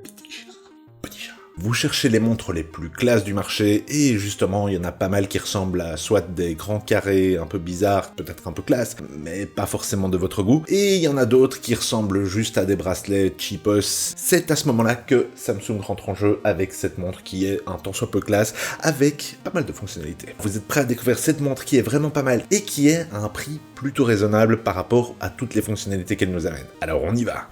Petit chat. Vous cherchez les montres les plus classes du marché, et justement, il y en a pas mal qui ressemblent à soit des grands carrés un peu bizarres, peut-être un peu classe, mais pas forcément de votre goût, et il y en a d'autres qui ressemblent juste à des bracelets cheapos. C'est à ce moment-là que Samsung rentre en jeu avec cette montre qui est un tant soit peu classe, avec pas mal de fonctionnalités. Vous êtes prêts à découvrir cette montre qui est vraiment pas mal, et qui est à un prix plutôt raisonnable par rapport à toutes les fonctionnalités qu'elle nous amène. Alors on y va.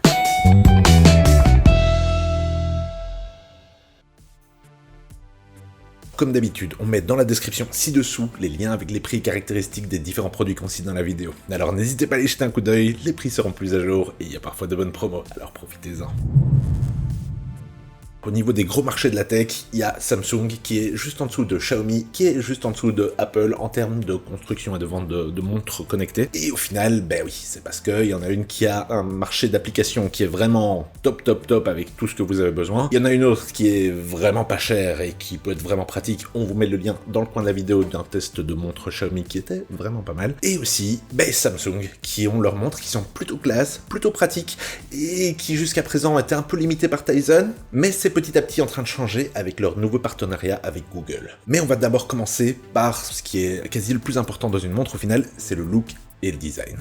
Comme d'habitude, on met dans la description ci-dessous les liens avec les prix et caractéristiques des différents produits qu'on cite dans la vidéo. Alors n'hésitez pas à aller jeter un coup d'œil, les prix seront plus à jour et il y a parfois de bonnes promos, alors profitez-en. Au niveau des gros marchés de la tech, il y a Samsung qui est juste en dessous de Xiaomi, qui est juste en dessous de Apple en termes de construction et de vente de montres connectées. Et au final, ben oui, c'est parce qu'il y en a une qui a un marché d'applications qui est vraiment top avec tout ce que vous avez besoin. Il y en a une autre qui est vraiment pas chère et qui peut être vraiment pratique. On vous met le lien dans le coin de la vidéo d'un test de montre Xiaomi qui était vraiment pas mal. Et aussi, ben Samsung qui ont leurs montres qui sont plutôt classe, plutôt pratiques et qui jusqu'à présent étaient un peu limitées par Tizen, mais c'est petit à petit en train de changer avec leur nouveau partenariat avec Google. Mais on va d'abord commencer par ce qui est quasi le plus important dans une montre au final, c'est le look et le design.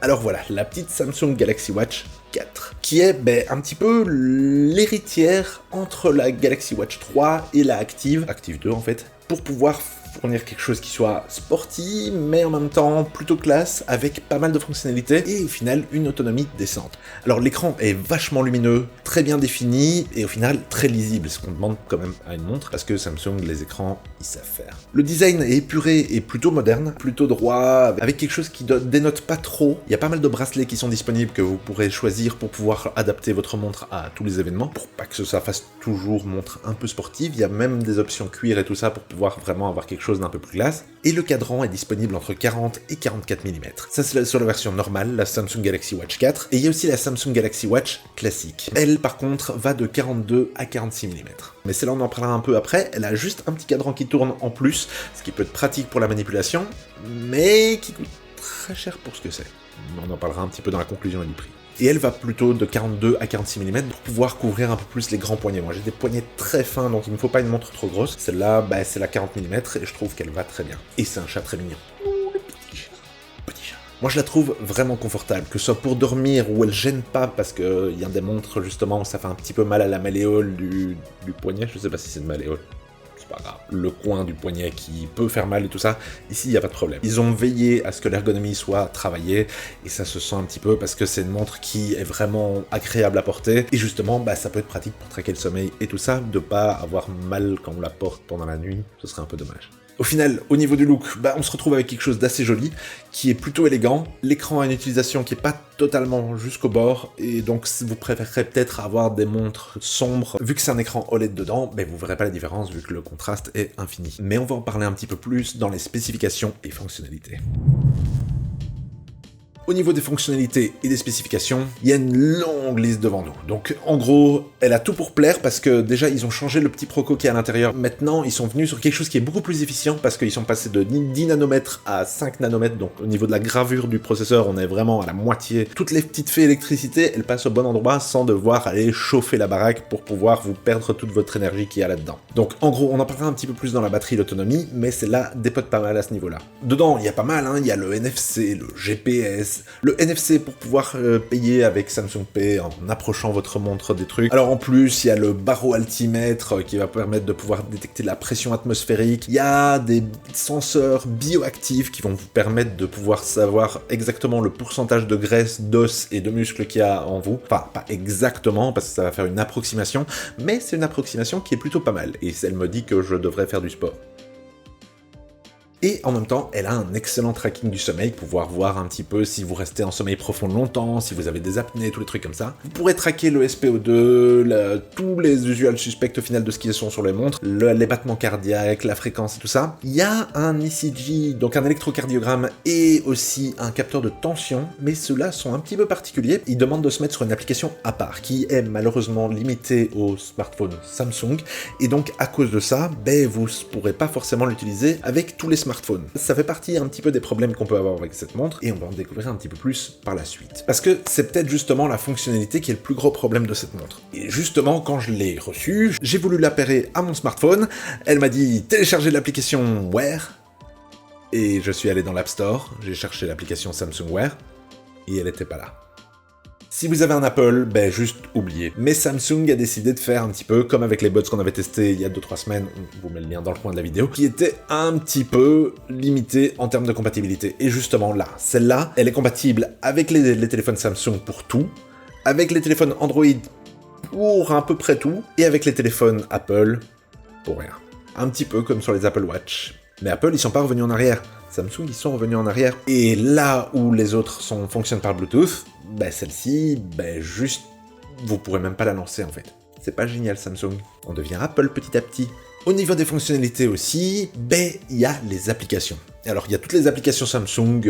Alors voilà, la petite Samsung Galaxy Watch 4, qui est un petit peu l'héritière entre la Galaxy Watch 3 et la Active 2 en fait, pour pouvoir fournir quelque chose qui soit sporty, mais en même temps plutôt classe, avec pas mal de fonctionnalités, et au final une autonomie décente. Alors l'écran est vachement lumineux, très bien défini, et au final très lisible, ce qu'on demande quand même à une montre, parce que Samsung, les écrans, ils savent faire. Le design est épuré et plutôt moderne, plutôt droit, avec quelque chose qui dénote pas trop. Il y a pas mal de bracelets qui sont disponibles que vous pourrez choisir pour pouvoir adapter votre montre à tous les événements, pour pas que ça fasse toujours montre un peu sportive. Il y a même des options cuir et tout ça pour pouvoir vraiment avoir quelque chose d'un peu plus classe, et le cadran est disponible entre 40 et 44 mm. Ça c'est sur la version normale, la Samsung Galaxy Watch 4, et il y a aussi la Samsung Galaxy Watch classique. Elle par contre va de 42 à 46 mm. Mais celle-là on en parlera un peu après, elle a juste un petit cadran qui tourne en plus, ce qui peut être pratique pour la manipulation, mais qui coûte très cher pour ce que c'est. On en parlera un petit peu dans la conclusion du prix. Et elle va plutôt de 42 à 46 mm pour pouvoir couvrir un peu plus les grands poignets. Moi j'ai des poignets très fins, donc il ne me faut pas une montre trop grosse. Celle-là, c'est la 40 mm et je trouve qu'elle va très bien. Et c'est un chat très mignon. Oh, le petit chat. Petit chat. Moi je la trouve vraiment confortable, que ce soit pour dormir ou elle gêne pas, parce qu'il y a des montres justement où ça fait un petit peu mal à la malléole du poignet. Je sais pas si c'est une malléole. Pas grave. Le coin du poignet qui peut faire mal et tout ça, ici il n'y a pas de problème. Ils ont veillé à ce que l'ergonomie soit travaillée, et ça se sent un petit peu parce que c'est une montre qui est vraiment agréable à porter, et justement ça peut être pratique pour traquer le sommeil et tout ça, de pas avoir mal quand on la porte pendant la nuit, ce serait un peu dommage. Au final, au niveau du look, on se retrouve avec quelque chose d'assez joli, qui est plutôt élégant. L'écran a une utilisation qui est pas totalement jusqu'au bord, et donc vous préférerez peut-être avoir des montres sombres. Vu que c'est un écran OLED dedans, vous verrez pas la différence vu que le contraste est infini. Mais on va en parler un petit peu plus dans les spécifications et fonctionnalités. Au niveau des fonctionnalités et des spécifications, il y a une longue liste devant nous. Donc en gros, elle a tout pour plaire parce que déjà ils ont changé le petit proco qui est à l'intérieur. Maintenant, ils sont venus sur quelque chose qui est beaucoup plus efficient parce qu'ils sont passés de 10 nanomètres à 5 nanomètres. Donc au niveau de la gravure du processeur, on est vraiment à la moitié. Toutes les petites fées électricité, elles passent au bon endroit sans devoir aller chauffer la baraque pour pouvoir vous perdre toute votre énergie qu'il y a là-dedans. Donc en gros, on en parlera un petit peu plus dans la batterie, l'autonomie, mais celle-là dépote pas mal à ce niveau-là. Dedans, il y a pas mal, il y a le NFC, le GPS, le NFC pour pouvoir payer avec Samsung Pay en approchant votre montre des trucs. Alors en plus, il y a le baroaltimètre qui va permettre de pouvoir détecter la pression atmosphérique. Il y a des senseurs bioactifs qui vont vous permettre de pouvoir savoir exactement le pourcentage de graisse, d'os et de muscles qu'il y a en vous. Enfin, pas exactement, parce que ça va faire une approximation, mais c'est une approximation qui est plutôt pas mal. Et elle me dit que je devrais faire du sport. Et en même temps, elle a un excellent tracking du sommeil, pouvoir voir un petit peu si vous restez en sommeil profond longtemps, si vous avez des apnées, tous les trucs comme ça. Vous pourrez traquer le SPO2, tous les usual suspects au final de ce qu'ils sont sur les montres, les battements cardiaques, la fréquence et tout ça. Il y a un ECG, donc un électrocardiogramme, et aussi un capteur de tension, mais ceux-là sont un petit peu particuliers. Ils demandent de se mettre sur une application à part, qui est malheureusement limitée aux smartphones Samsung, et donc à cause de ça, vous ne pourrez pas forcément l'utiliser avec tous les smartphones smartphone. Ça fait partie un petit peu des problèmes qu'on peut avoir avec cette montre, et on va en découvrir un petit peu plus par la suite. Parce que c'est peut-être justement la fonctionnalité qui est le plus gros problème de cette montre. Et justement, quand je l'ai reçue, j'ai voulu l'appairer à mon smartphone, elle m'a dit « Téléchargez l'application Wear », et je suis allé dans l'App Store, j'ai cherché l'application Samsung Wear, et elle était pas là. Si vous avez un Apple, ben juste oubliez. Mais Samsung a décidé de faire un petit peu comme avec les buds qu'on avait testés il y a 2-3 semaines, on vous met le lien dans le coin de la vidéo, qui était un petit peu limité en termes de compatibilité. Et justement là, celle-là, elle est compatible avec les téléphones Samsung pour tout, avec les téléphones Android pour à peu près tout, et avec les téléphones Apple pour rien. Un petit peu comme sur les Apple Watch. Mais Apple, ils sont pas revenus en arrière. Samsung, ils sont revenus en arrière. Et là où les autres fonctionnent par Bluetooth, bah celle-ci, juste, vous pourrez même pas la lancer en fait. C'est pas génial Samsung. On devient Apple petit à petit. Au niveau des fonctionnalités aussi, il y a les applications. Alors il y a toutes les applications Samsung,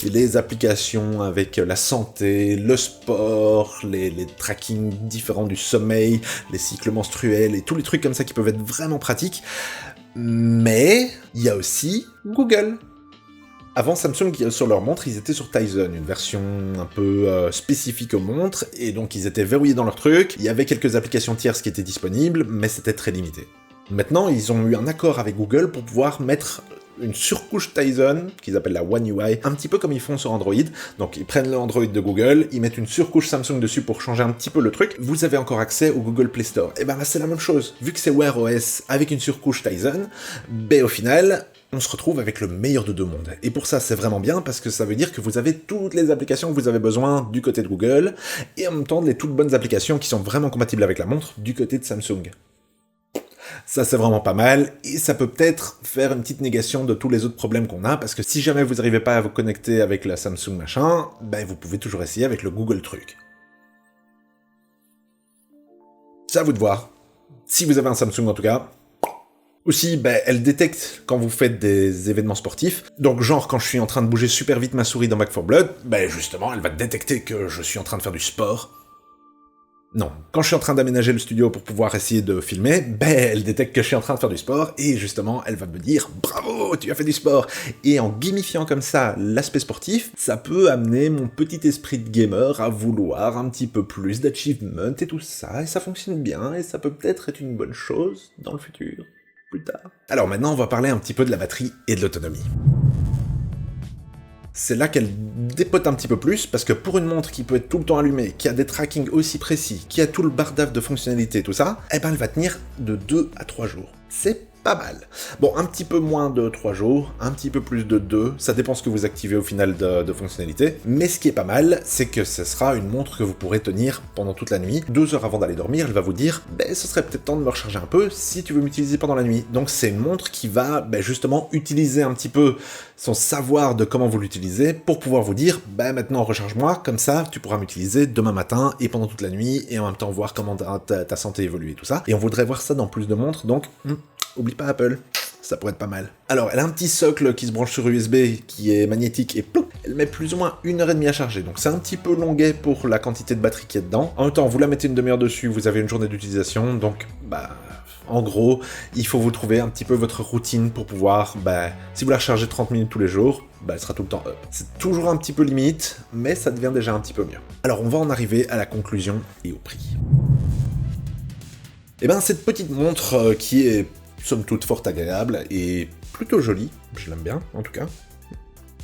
les applications avec la santé, le sport, les trackings différents du sommeil, les cycles menstruels et tous les trucs comme ça qui peuvent être vraiment pratiques. Mais il y a aussi Google. Avant, Samsung, sur leur montre, ils étaient sur Tizen, une version un peu spécifique aux montres, et donc ils étaient verrouillés dans leur truc, il y avait quelques applications tierces qui étaient disponibles, mais c'était très limité. Maintenant, ils ont eu un accord avec Google pour pouvoir mettre une surcouche Tizen, qu'ils appellent la One UI, un petit peu comme ils font sur Android. Donc ils prennent le Android de Google, ils mettent une surcouche Samsung dessus pour changer un petit peu le truc. Vous avez encore accès au Google Play Store. Et ben là c'est la même chose. Vu que c'est Wear OS avec une surcouche Tizen, au final, on se retrouve avec le meilleur de deux mondes. Et pour ça, c'est vraiment bien, parce que ça veut dire que vous avez toutes les applications que vous avez besoin du côté de Google, et en même temps, les toutes bonnes applications qui sont vraiment compatibles avec la montre du côté de Samsung. Ça, c'est vraiment pas mal, et ça peut peut-être faire une petite négation de tous les autres problèmes qu'on a, parce que si jamais vous n'arrivez pas à vous connecter avec la Samsung machin, vous pouvez toujours essayer avec le Google truc. C'est à vous de voir. Si vous avez un Samsung en tout cas. Aussi, elle détecte quand vous faites des événements sportifs. Donc genre, quand je suis en train de bouger super vite ma souris dans Back 4 Blood, justement, elle va détecter que je suis en train de faire du sport. Non, quand je suis en train d'aménager le studio pour pouvoir essayer de filmer, elle détecte que je suis en train de faire du sport, et justement, elle va me dire « Bravo, tu as fait du sport !» Et en gamifiant comme ça l'aspect sportif, ça peut amener mon petit esprit de gamer à vouloir un petit peu plus d'achievement et tout ça, et ça fonctionne bien, et ça peut peut-être être une bonne chose dans le futur, plus tard. Alors maintenant, on va parler un petit peu de la batterie et de l'autonomie. C'est là qu'elle dépote un petit peu plus, parce que pour une montre qui peut être tout le temps allumée, qui a des trackings aussi précis, qui a tout le bardaf de fonctionnalités, tout ça, elle va tenir de 2 à 3 jours. C'est pas mal. Bon, un petit peu moins de 3 jours, un petit peu plus de 2, ça dépend ce que vous activez au final de fonctionnalités, mais ce qui est pas mal, c'est que ce sera une montre que vous pourrez tenir pendant toute la nuit. 2 heures avant d'aller dormir, elle va vous dire « ce serait peut-être temps de me recharger un peu si tu veux m'utiliser pendant la nuit ». Donc c'est une montre qui va justement utiliser un petit peu son savoir de comment vous l'utilisez pour pouvoir vous dire « maintenant recharge-moi, comme ça tu pourras m'utiliser demain matin et pendant toute la nuit et en même temps voir comment ta santé évolue et tout ça ». Et on voudrait voir ça dans plus de montres, donc oublie pas Apple, ça pourrait être pas mal. Alors, elle a un petit socle qui se branche sur USB, qui est magnétique, et ploup, elle met plus ou moins 1h30 à charger, donc c'est un petit peu longuet pour la quantité de batterie qui est dedans. En même temps, vous la mettez une demi-heure dessus, vous avez une journée d'utilisation, donc, en gros, il faut vous trouver un petit peu votre routine pour pouvoir, si vous la rechargez 30 minutes tous les jours, elle sera tout le temps up. C'est toujours un petit peu limite, mais ça devient déjà un petit peu mieux. Alors, on va en arriver à la conclusion et au prix. Cette petite montre qui est somme toute fort agréable et plutôt jolie, je l'aime bien en tout cas,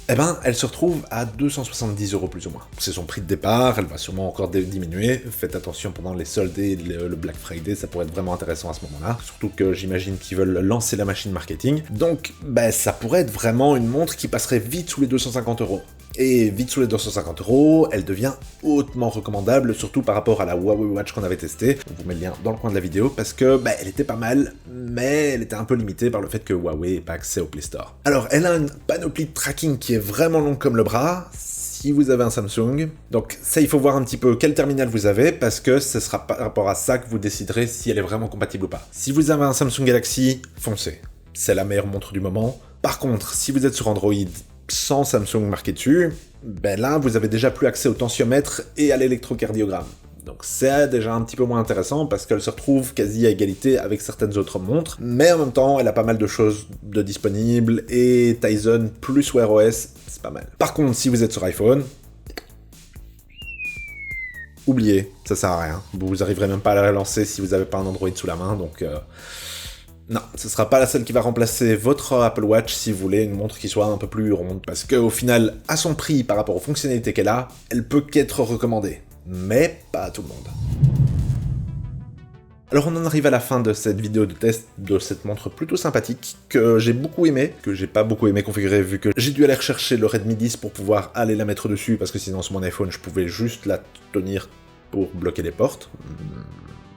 elle se retrouve à 270 € plus ou moins. C'est son prix de départ, elle va sûrement encore diminuer, faites attention pendant les soldes et le Black Friday, ça pourrait être vraiment intéressant à ce moment-là, surtout que j'imagine qu'ils veulent lancer la machine marketing, donc ça pourrait être vraiment une montre qui passerait vite sous les 250 €. Et vite sous les 250 €, elle devient hautement recommandable, surtout par rapport à la Huawei Watch qu'on avait testée. On vous met le lien dans le coin de la vidéo, parce que elle était pas mal, mais elle était un peu limitée par le fait que Huawei n'ait pas accès au Play Store. Alors, elle a une panoplie de tracking qui est vraiment longue comme le bras, si vous avez un Samsung. Donc ça, il faut voir un petit peu quel terminal vous avez, parce que ce sera par rapport à ça que vous déciderez si elle est vraiment compatible ou pas. Si vous avez un Samsung Galaxy, foncez. C'est la meilleure montre du moment. Par contre, si vous êtes sur Android, sans Samsung marqué dessus, là, vous avez déjà plus accès au tensiomètre et à l'électrocardiogramme. Donc c'est déjà un petit peu moins intéressant parce qu'elle se retrouve quasi à égalité avec certaines autres montres, mais en même temps elle a pas mal de choses de disponibles et Tizen plus Wear OS, c'est pas mal. Par contre, si vous êtes sur iPhone, oubliez, ça sert à rien. Vous arriverez même pas à la lancer si vous n'avez pas un Android sous la main, donc non, ce sera pas la seule qui va remplacer votre Apple Watch si vous voulez une montre qui soit un peu plus ronde, parce qu'au final, à son prix par rapport aux fonctionnalités qu'elle a, elle peut qu'être recommandée, mais pas à tout le monde. Alors on en arrive à la fin de cette vidéo de test de cette montre plutôt sympathique, que j'ai beaucoup aimé, que j'ai pas beaucoup aimé configurer vu que j'ai dû aller rechercher le Redmi 10 pour pouvoir aller la mettre dessus, parce que sinon sur mon iPhone je pouvais juste la tenir pour bloquer les portes.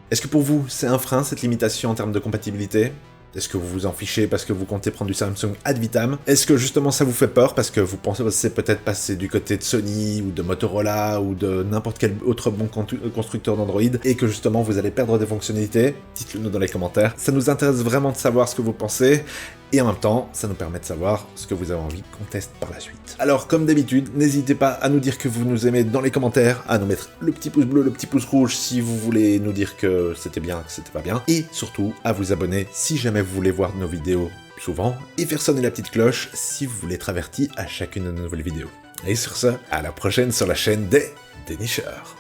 Est-ce que pour vous c'est un frein cette limitation en termes de compatibilité ? Est-ce que vous vous en fichez parce que vous comptez prendre du Samsung ad vitam? Est-ce que justement ça vous fait peur parce que vous pensez peut-être passer du côté de Sony ou de Motorola ou de n'importe quel autre bon constructeur d'Android et que justement vous allez perdre des fonctionnalités? Dites-le nous dans les commentaires. Ça nous intéresse vraiment de savoir ce que vous pensez et en même temps ça nous permet de savoir ce que vous avez envie qu'on teste par la suite. Alors comme d'habitude, n'hésitez pas à nous dire que vous nous aimez dans les commentaires, à nous mettre le petit pouce bleu, le petit pouce rouge si vous voulez nous dire que c'était bien, que c'était pas bien, et surtout à vous abonner si jamais vous voulez voir nos vidéos souvent, et faire sonner la petite cloche si vous voulez être averti à chacune de nos nouvelles vidéos. Et sur ce, à la prochaine sur la chaîne des dénicheurs.